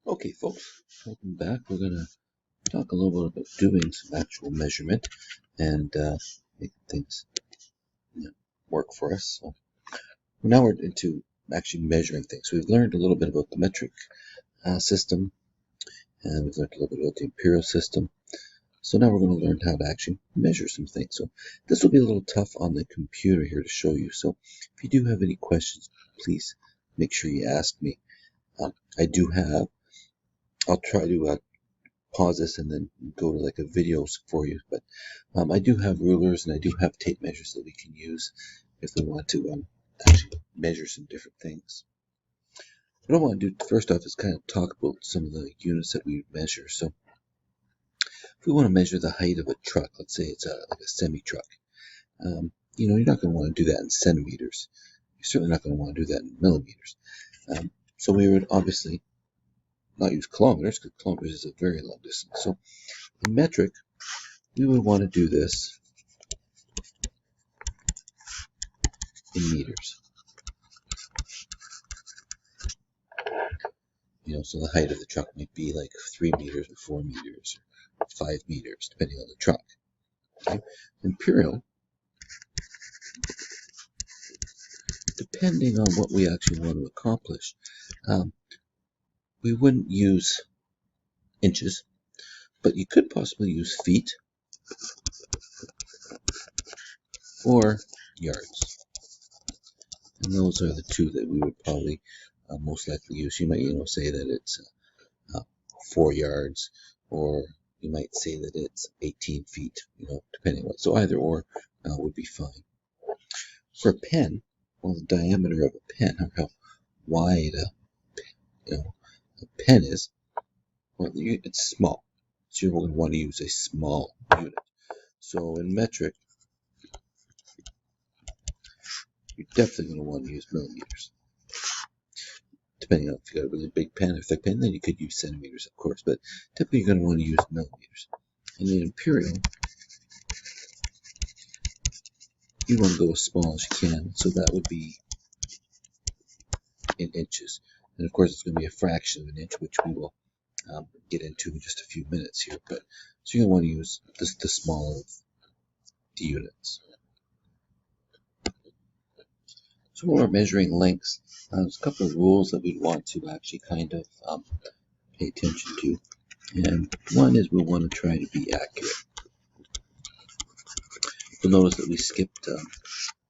Okay, folks, welcome back. We're going to talk a little bit about doing some actual measurement and making things work for us. So now we're into actually measuring things. We've learned a little bit about the metric system, and we've learned a little bit about the imperial system. So now we're going to learn how to actually measure some things. So this will be a little tough on the computer here to show you. So if you do have any questions, please make sure you ask me. I'll try to pause this and then go to like a video for you. But I do have rulers and I do have tape measures that we can use if we want to actually measure some different things. What I want to do first off is kind of talk about some of the units that we measure. So if we want to measure the height of a truck, let's say it's like a semi-truck, you're not going to want to do that in centimeters. You're certainly not going to want to do that in millimeters. So we would obviously not use kilometers because kilometers is a very long distance. So in metric, we would want to do this in meters. So the height of the truck might be like 3 meters or 4 meters or 5 meters, depending on the truck. Okay? Imperial, depending on what we actually want to accomplish, we wouldn't use inches, but you could possibly use feet or yards. And those are the two that we would probably most likely use. You might, say that it's 4 yards, or you might say that it's 18 feet, depending on what. So either or would be fine. For a pen, well, the diameter of a pen, or how wide a pen is, well, it's small. So you're going to want to use a small unit. So in metric, you're definitely going to want to use millimeters. Depending on if you got a really big pen or thick pen, then you could use centimeters, of course, but typically you're going to want to use millimeters. And in imperial, you want to go as small as you can, so that would be in inches. And of course, it's going to be a fraction of an inch, which we will get into in just a few minutes here. But so you're going to want to use the smaller of the units. So when we're measuring lengths, there's a couple of rules that we'd want to actually kind of pay attention to. And one is we want to try to be accurate. You'll notice that we skipped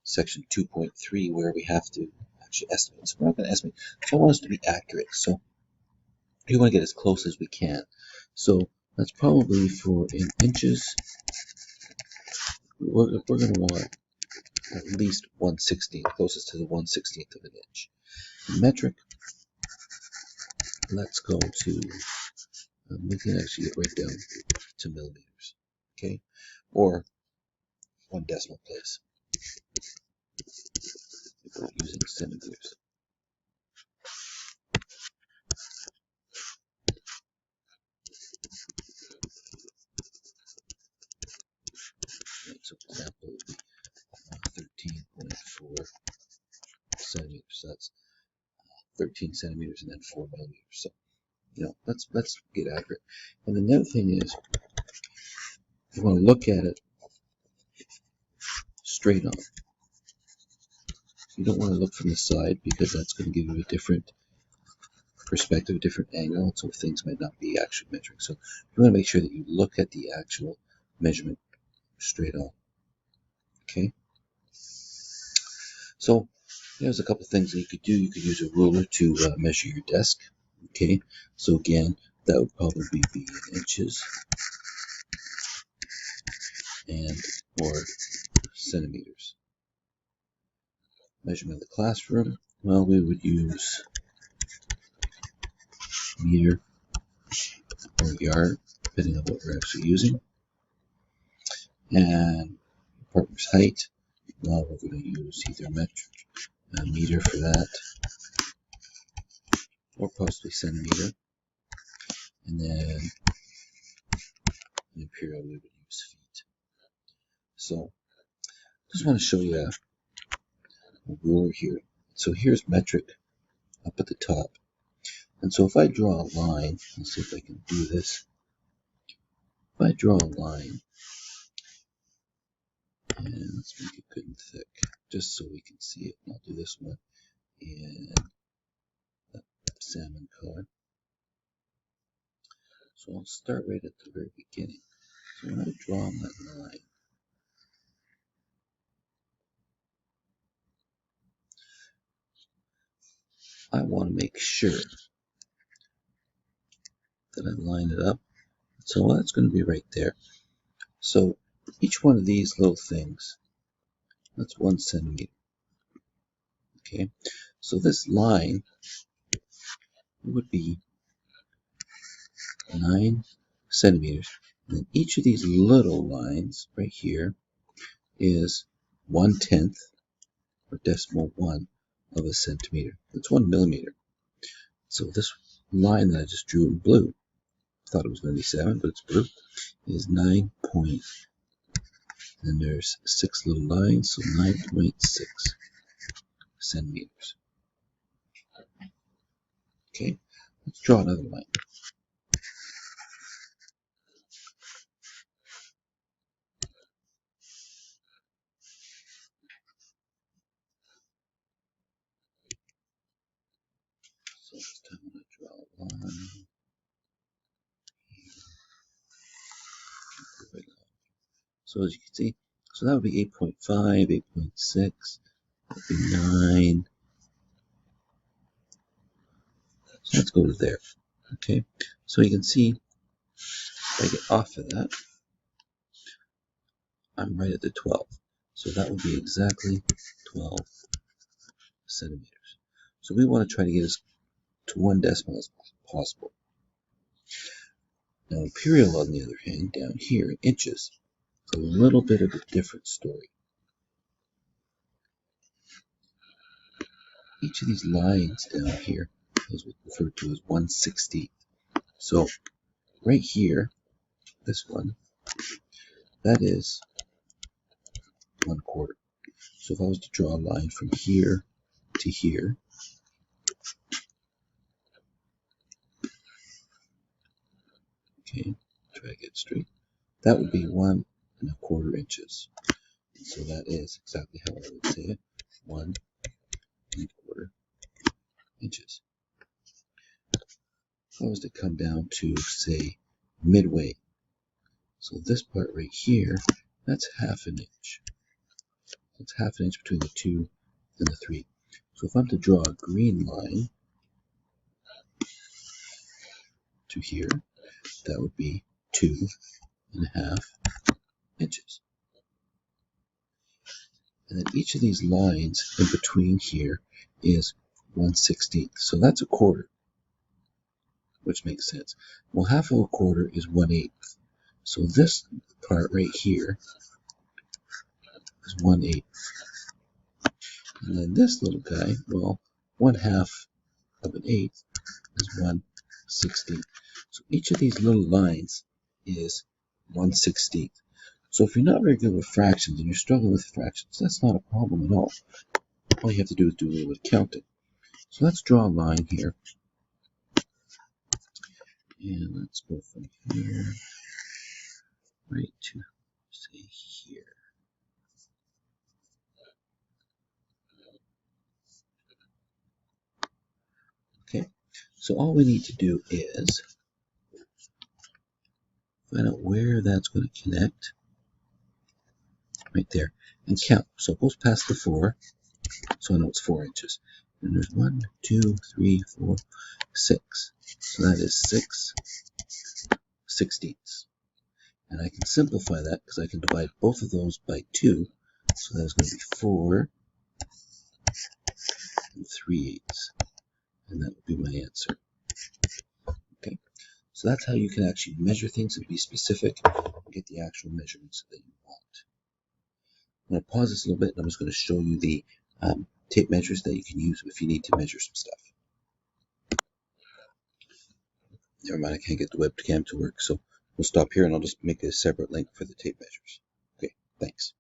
section 2.3 where we have to actually estimate. So we're not going to estimate. So I want us to be accurate. So we want to get as close as we can. So that's probably for in inches. We're going to want at least 1/16, closest to the 1/16 of an inch. In metric, let's go to, we can actually get right down to millimeters, okay? Or 1 decimal place if we're using centimeters. Right, so for example, it would be 13.4 centimeters. So that's 13 centimeters and then 4 millimeters. So, let's get accurate. And the other thing is, you want to look at it straight on. You don't want to look from the side because that's going to give you a different perspective, a different angle, so things might not be actually measuring. So you want to make sure that you look at the actual measurement straight on. Okay. So there's a couple things that you could do. You could use a ruler to measure your desk. Okay. So again, that would probably be in inches and or centimeters. Measurement of the classroom. Well, we would use meter or yard, depending on what we're actually using. And partner's height. Well, we're going to use either a meter for that, or possibly centimeter. And then in imperial, we would use feet. So just want to show you a ruler here. So here's metric up at the top. And so if I draw a line, let's see if I can do this. If I draw a line, and let's make it good and thick, just so we can see it. I'll do this one in that salmon color. So I'll start right at the very beginning. So when I draw that line, I want to make sure that I line it up. So that's going to be right there. So each one of these little things, that's 1 centimeter. Okay, so this line would be 9 centimeters. And then each of these little lines right here is 1/10 or decimal 1 of a centimeter. That's 1 millimeter. So this line that I just drew in blue, thought it was going to be 7, but it's blue, is 9 point. Then there's 6 little lines, so 9.6 centimeters. Okay, let's draw another line. So this time I'm going to draw a line. So as you can see, so that would be 8.5, 8.6, that would be 9. So let's go to there. Okay, so you can see if I get off of that, I'm right at the 12. So that would be exactly 12 centimeters. So we want to try to get as to 1 decimal as possible. Now imperial, on the other hand, down here, inches, it's a little bit of a different story. Each of these lines down here is referred to as 1/16. So right here, this one, that is 1/4. So if I was to draw a line from here to here, okay, try to get it straight, that would be 1¼ inches. And so that is exactly how I would say it, 1¼ inches. If I was to come down to, say, midway, so this part right here, that's 1/2 inch. That's 1/2 inch between the 2 and the 3. So if I'm to draw a green line to here, that would be 2½ inches. And then each of these lines in between here is 1/16. So that's 1/4, which makes sense. Well, 1/2 of 1/4 is 1/8. So this part right here is 1/8. And then this little guy, well, 1/2 of 1/8 is 1/16. So each of these little lines is 1/16. So if you're not very good with fractions and you're struggling with fractions, that's not a problem at all. All you have to do is do a little bit of counting. So let's draw a line here. And let's go from here right to, say, here. Okay, so all we need to do is find out where that's going to connect. Right there. And count. So it goes past the 4. So I know it's 4 inches. And there's 1, 2, 3, 4, 6. So that is 6/16. And I can simplify that because I can divide both of those by 2. So that's going to be 4 3/8. And that would be my answer. Okay. So that's how you can actually measure things and be specific and get the actual measurements that you want. I'm going to pause this a little bit and I'm just going to show you the tape measures that you can use if you need to measure some stuff. Never mind, I can't get the webcam to work, so we'll stop here and I'll just make a separate link for the tape measures. Okay, thanks.